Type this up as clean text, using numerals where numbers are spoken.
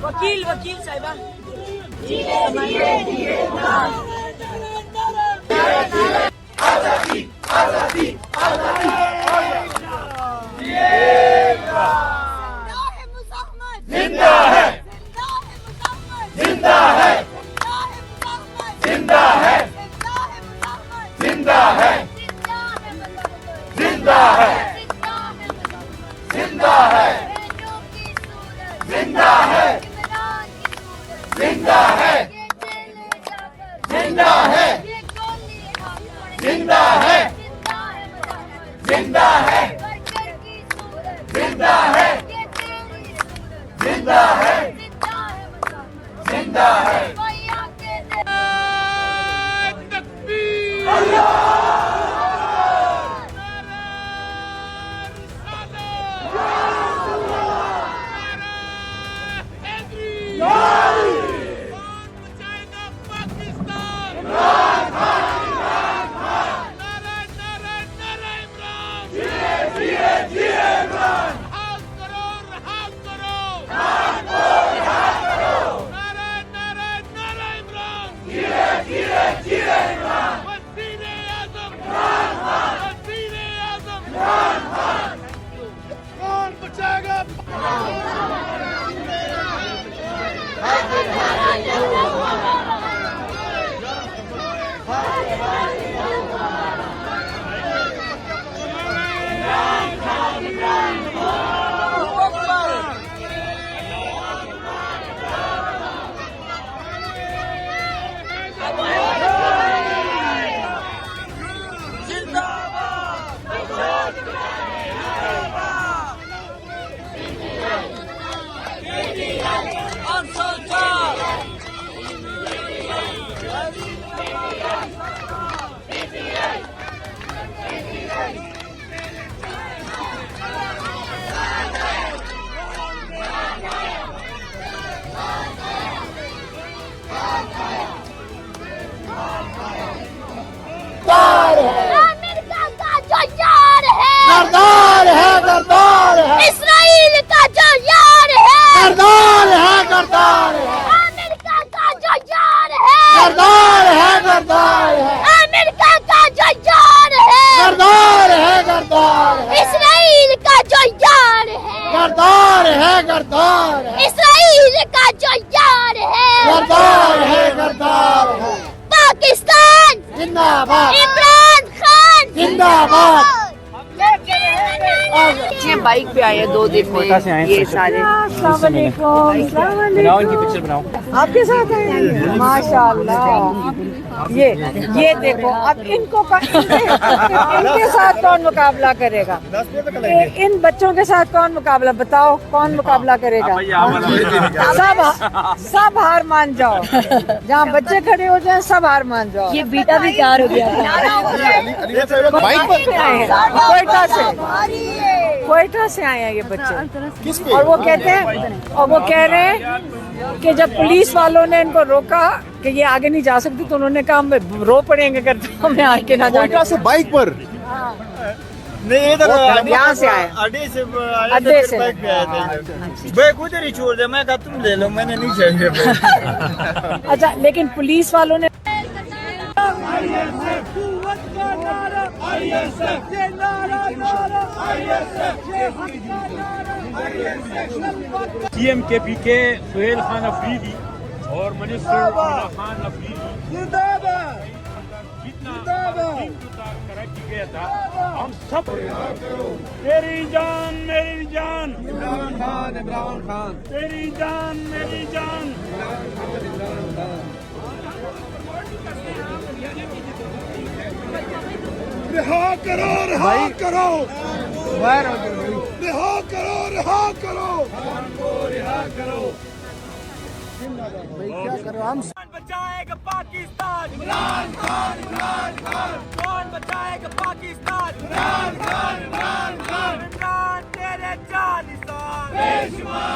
वकील वकील साहिबा आजादी आजादी आजादी जिंदा है जिंदा है जिंदा है जिंदा है जिंदा है जिंदा है जिंदा है जिंदा है जिंदा है जिंदा है जिंदा है जिंदा है जिंदा है जिंदा है इसराइल का जो यार है गरदार है गरदार है अमेरिका का जो यार है गरदार है गरदार है अमेरिका का जो यार है गरदार है गरदार है इसराइल का जो यार है गरदार है गरदार है इसराइल का जो यार है गरदार है पाकिस्तान जिंदाबाद इमरान खान जिंदाबाद बाइक पे आए हैं 2 दिन में ये सारे। बनाओ इनकी पिक्चर बनाओ। आपके साथ हैं माशाल्लाह। ये देखो अब इनके साथ कौन मुकाबला करेगा? इन बच्चों के साथ कौन मुकाबला, बताओ कौन मुकाबला करेगा? सब हार मान जाओ, जहाँ बच्चे खड़े हो जाए सब हार मान जाओ। ये बेटा भी तैयार हो गया कोयटा से आए हैं ये बच्चे और वो कहते हैं और वो कह रहे हैं कि जब पुलिस वालों ने इनको रोका कि ये आगे नहीं जा सकती तो उन्होंने कहा हम रो पड़ेंगे अगर हमें आगे ना जाने। कोयटा से बाइक पर नहीं इधर यहाँ से आए। अड्डे से अड्डे से। बाइक पे आए थे बैग उधर ही छोड़ दे। मैं कहा तुम ले लो, मैंने नहीं चाहिए बैग। अच्छा, लेकिन पुलिस वालों ने सीएम के पीके सुहेल खान अफरीदी और मिनिस्टर खान अफरीदी जितना कराची गया था, हम सब तेरी जान मेरी जान, इमरान खान तेरी जान मेरी जान। रिहा करो, रिहा करो, रिहा करो, रिहा करो, कौन बचाएगा पाकिस्तान? इमरान खान, इमरान खान। कौन बचाएगा पाकिस्तान? इमरान खान, इमरान खान। इमरान तेरे जानिसां बेशुमार।